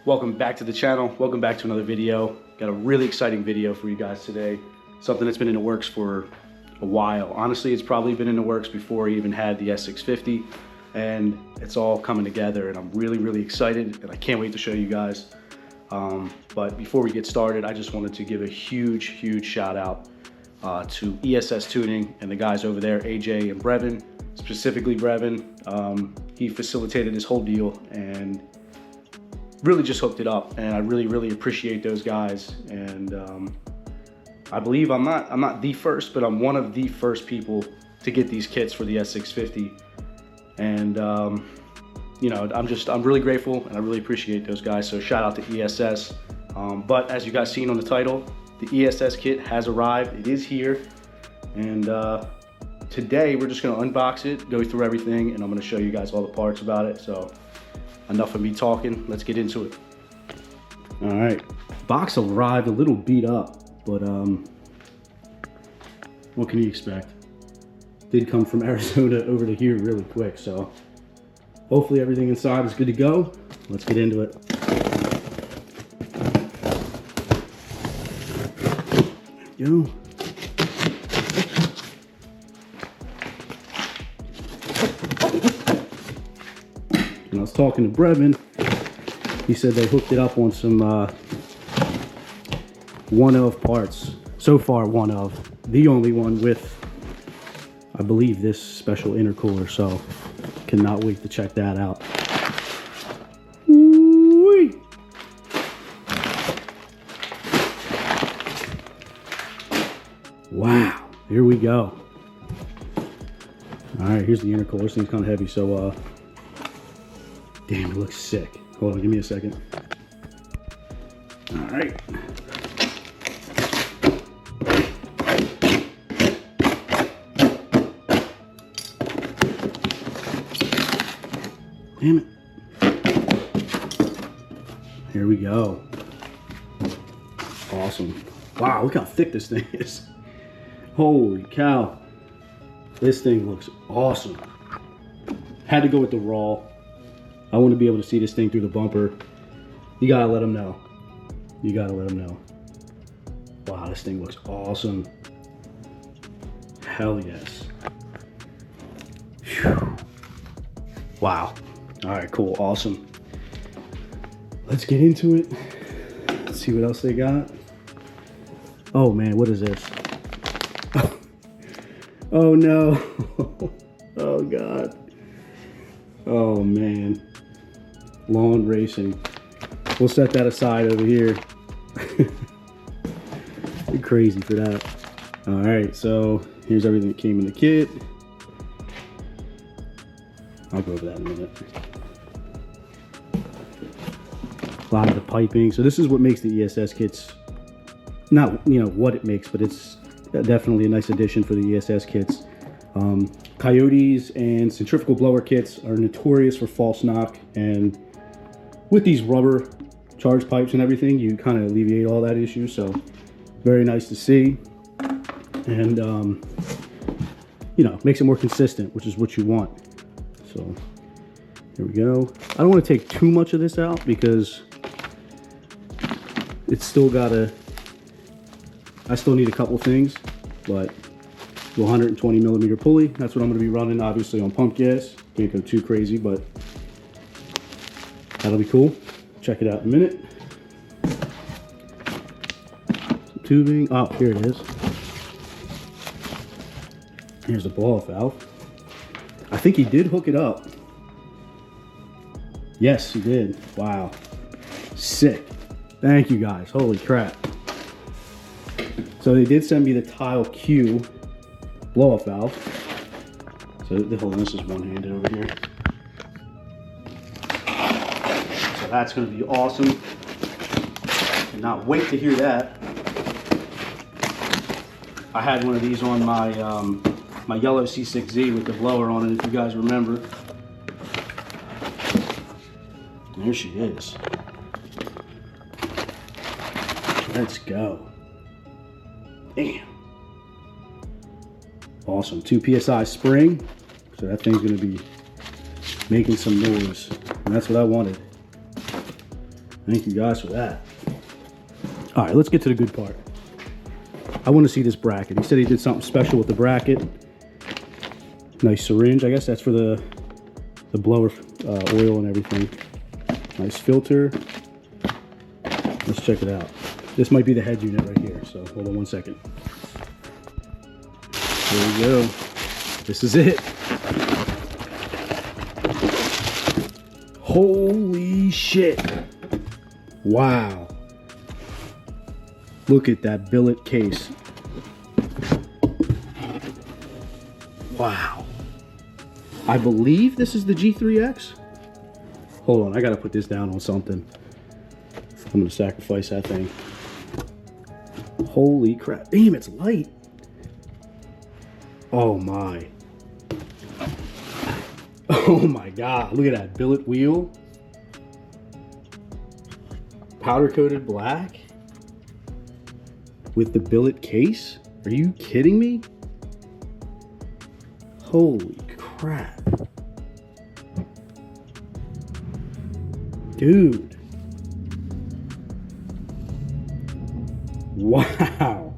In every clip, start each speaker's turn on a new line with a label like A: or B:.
A: Welcome back to the channel. Welcome back to another video. Got a really exciting video for you guys today. Something that's been in the works for a while. Honestly, it's probably been in the works before I even had the S650, and it's all coming together, and I'm really excited, and I can't wait to show you guys. But before we get started, I just wanted to give a huge shout out to ESS Tuning and the guys over there, AJ and Brevin, specifically Brevin. He facilitated this whole deal and really just hooked it up, and I really appreciate those guys. And I believe I'm not the first, but I'm one of the first people to get these kits for the S650. And you know, I'm really grateful, and I really appreciate those guys. So shout out to ESS. But as you guys seen on the title, the ESS kit has arrived. It is here, and today we're just gonna unbox it, go through everything, and I'm gonna show you guys all the parts about it. So enough of me talking, let's get into it. All right, box arrived a little beat up, but what can you expect? Did come from Arizona over to here really quick, so hopefully everything inside is good to go. Let's get into it. There we go. And I was talking to Brevin. He said they hooked it up on some one of parts. So far, one of. The only one with, I believe, this special intercooler. So cannot wait to check that out. Woo-wee. Wow, here we go. All right, here's the intercooler. This thing's kind of heavy, so damn, it looks sick. Hold on, give me a second. All right. Damn it. Here we go. Awesome. Wow, look how thick this thing is. Holy cow. This thing looks awesome. Had to go with the raw. I want to be able to see this thing through the bumper. You gotta let them know. You gotta let them know. Wow, this thing looks awesome. Hell yes. Whew. Wow. All right, cool, awesome. Let's get into it. Let's see what else they got. Oh man, what is this? Oh no. Oh God. Oh man. Lawn racing. We'll set that aside over here. You're crazy for that. All right, so here's everything that came in the kit. I'll go over that in a minute. A lot of the piping. So this is what makes the ESS kits, not, you know, what it makes, but it's definitely a nice addition for the ESS kits. Coyotes and centrifugal blower kits are notorious for false knock, and with these rubber charge pipes and everything, you kind of alleviate all that issue. So very nice to see, and you know, makes it more consistent, which is what you want. So here we go. I don't want to take too much of this out because it's still gotta, I still need a couple things, but the 120 millimeter pulley, that's what I'm going to be running, obviously on pump gas. Can't go too crazy, but that'll be cool. Check it out in a minute. Some tubing. Oh, here it is. Here's the blow-off valve. I think he did hook it up. Yes, he did. Wow. Sick. Thank you guys. Holy crap. So they did send me the Tile Q blow-off valve. So hold on, this is one-handed over here. So that's going to be awesome. Cannot wait to hear that. I had one of these on my my yellow C6Z with the blower on it, if you guys remember. There she is. Let's go. Damn. Awesome. 2 PSI spring. So that thing's going to be making some noise. And that's what I wanted. Thank you guys for that. All right, let's get to the good part. I want to see this bracket. He said he did something special with the bracket. Nice syringe. I guess that's for the blower oil and everything. Nice filter. Let's check it out. This might be the head unit right here. So hold on one second. There we go. This is it. Holy shit. Wow. Look at that billet case. Wow. I believe this is the G3X. Hold on, I gotta put this down on something. I'm gonna sacrifice that thing. Holy crap. Damn, it's light. Oh my. Oh my God, look at that billet wheel. Powder coated black with the billet case. Are you kidding me? Holy crap. Dude. Wow.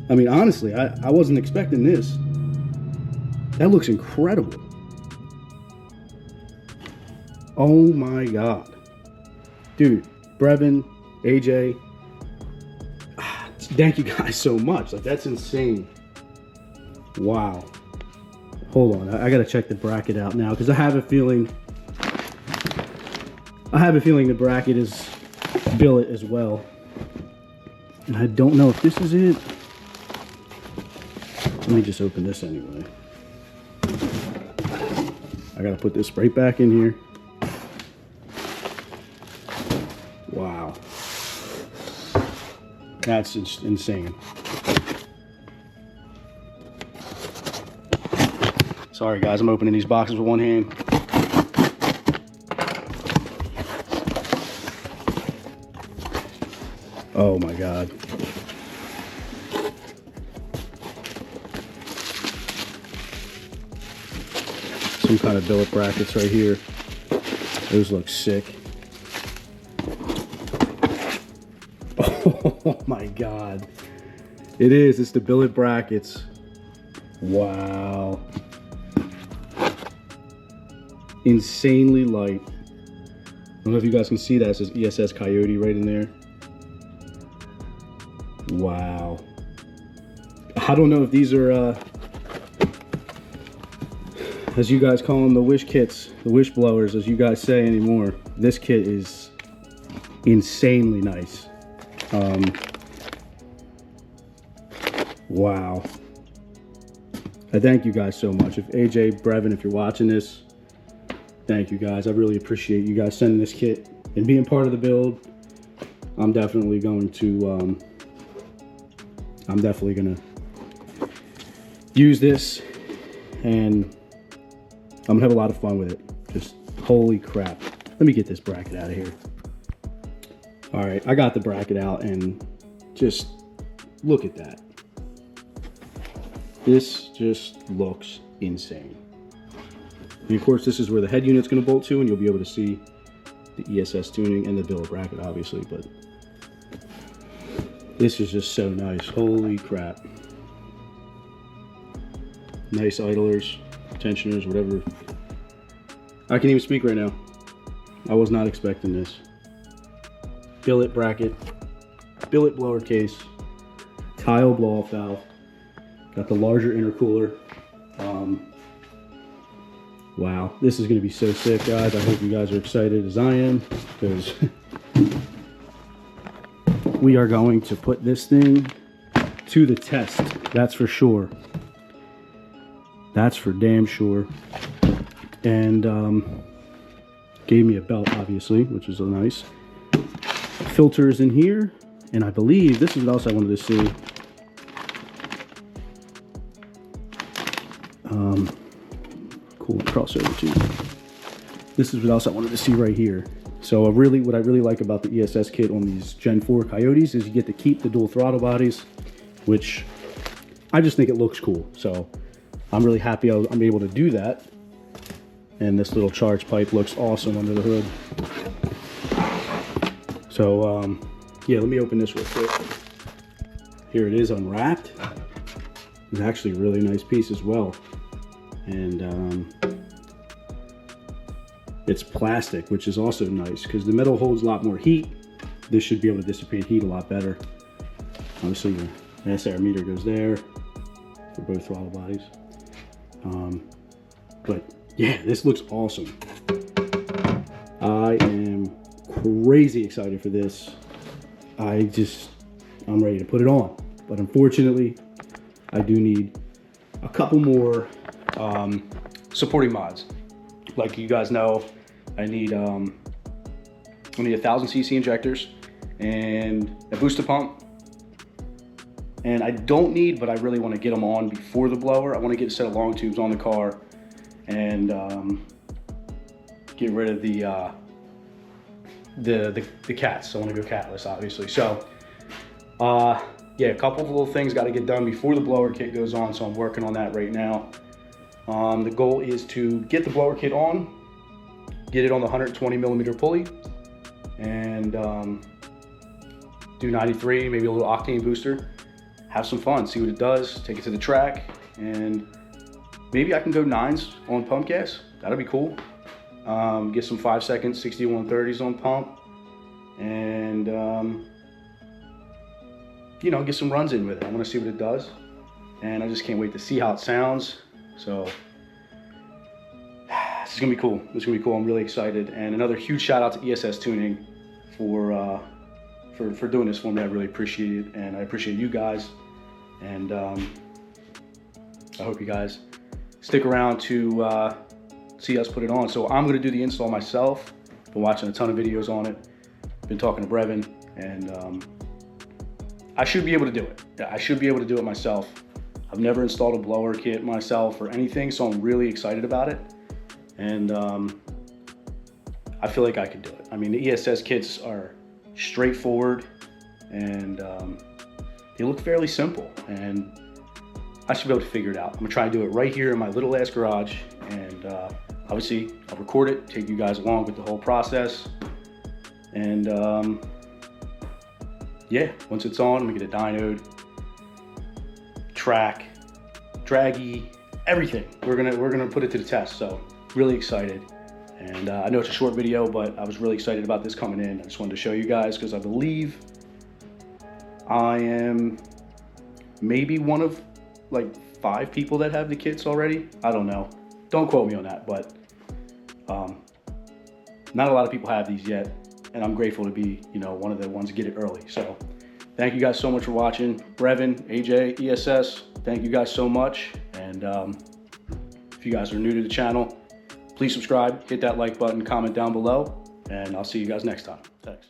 A: I mean, honestly, I wasn't expecting this. That looks incredible. Oh my God. Dude, Brevin, AJ, thank you guys so much. Like, that's insane. Wow. Hold on, I gotta check the bracket out now because I have a feeling the bracket is billet as well. And I don't know if this is it. Let me just open this anyway. I gotta put this right back in here. Wow. That's insane. Sorry guys, I'm opening these boxes with one hand. Oh my God. Some kind of billet brackets right here. Those look sick. Oh my God. It is, it's the billet brackets. Wow. Insanely light. I don't know if you guys can see that. It says ESS Coyote right in there. Wow. I don't know if these are, as you guys call them, the wish kits, the wish blowers, as you guys say anymore. This kit is insanely nice. Wow. I thank you guys so much. If AJ, Brevin, if you're watching this, thank you guys. I really appreciate you guys sending this kit and being part of the build. I'm definitely going to use this, and I'm gonna have a lot of fun with it. Just holy crap. Let me get this bracket out of here. All right, I got the bracket out, and just look at that. This just looks insane. And of course, this is where the head unit's gonna bolt to, and you'll be able to see the ESS tuning and the billet bracket, obviously, but this is just so nice. Holy crap. Nice idlers, tensioners, whatever. I can't even speak right now. I was not expecting this. Billet bracket, billet blower case, tile blow-off valve. Got the larger intercooler. Wow, this is gonna be so sick, guys. I hope you guys are excited as I am, because we are going to put this thing to the test. That's for sure. That's for damn sure. And gave me a belt, obviously, which is nice. Filters in here, and I believe this is what else I wanted to see. Cool crossover too. This is what else I wanted to see right here. So what I really like about the ESS kit on these Gen 4 Coyotes is you get to keep the dual throttle bodies, which I just think it looks cool. So I'm really happy I'm able to do that. And this little charge pipe looks awesome under the hood. So yeah, let me open this real quick. Here it is unwrapped. It's actually a really nice piece as well. And it's plastic, which is also nice because the metal holds a lot more heat. This should be able to dissipate heat a lot better. Obviously the mass air meter goes there for both throttle bodies. But yeah, this looks awesome. I am crazy excited for this. I'm ready to put it on. But unfortunately, I do need a couple more supporting mods. Like you guys know, I need 1,000cc injectors and a booster pump. And I don't need, but I really want to get them on before the blower. I want to get a set of long tubes on the car and get rid of the cats. I want to go catless, obviously. So yeah, a couple of little things got to get done before the blower kit goes on, so I'm working on that right now. The goal is to get the blower kit on, get it on the 120mm pulley, and do 93, maybe a little octane booster, have some fun, see what it does, take it to the track, and maybe I can go 9s on pump gas. That'll be cool. Get some 5-second 60-130s on pump, and you know, get some runs in with it. I want to see what it does, and I just can't wait to see how it sounds. So this is gonna be cool. This is gonna be cool. I'm really excited. And another huge shout out to ESS Tuning for doing this for me. I really appreciate it, and I appreciate you guys. And I hope you guys stick around to see us put it on. So I'm gonna do the install myself. Been watching a ton of videos on it. Been talking to Brevin, and I should be able to do it. Yeah, I should be able to do it myself. I've never installed a blower kit myself or anything, so I'm really excited about it. And I feel like I could do it. I mean, the ESS kits are straightforward, and they look fairly simple, and I should be able to figure it out. I'm gonna try to do it right here in my little ass garage, and obviously I'll record it, take you guys along with the whole process. And yeah, once it's on, I'm gonna get a dynoed, track, draggy, everything. We're gonna put it to the test. So really excited. And I know it's a short video, but I was really excited about this coming in. I just wanted to show you guys because I believe I am maybe one of like 5 people that have the kits already. I don't know. Don't quote me on that, but not a lot of people have these yet. And I'm grateful to be, you know, one of the ones to get it early. So thank you guys so much for watching. Brevin, AJ, ESS, thank you guys so much. And if you guys are new to the channel, please subscribe, hit that like button, comment down below, and I'll see you guys next time. Thanks.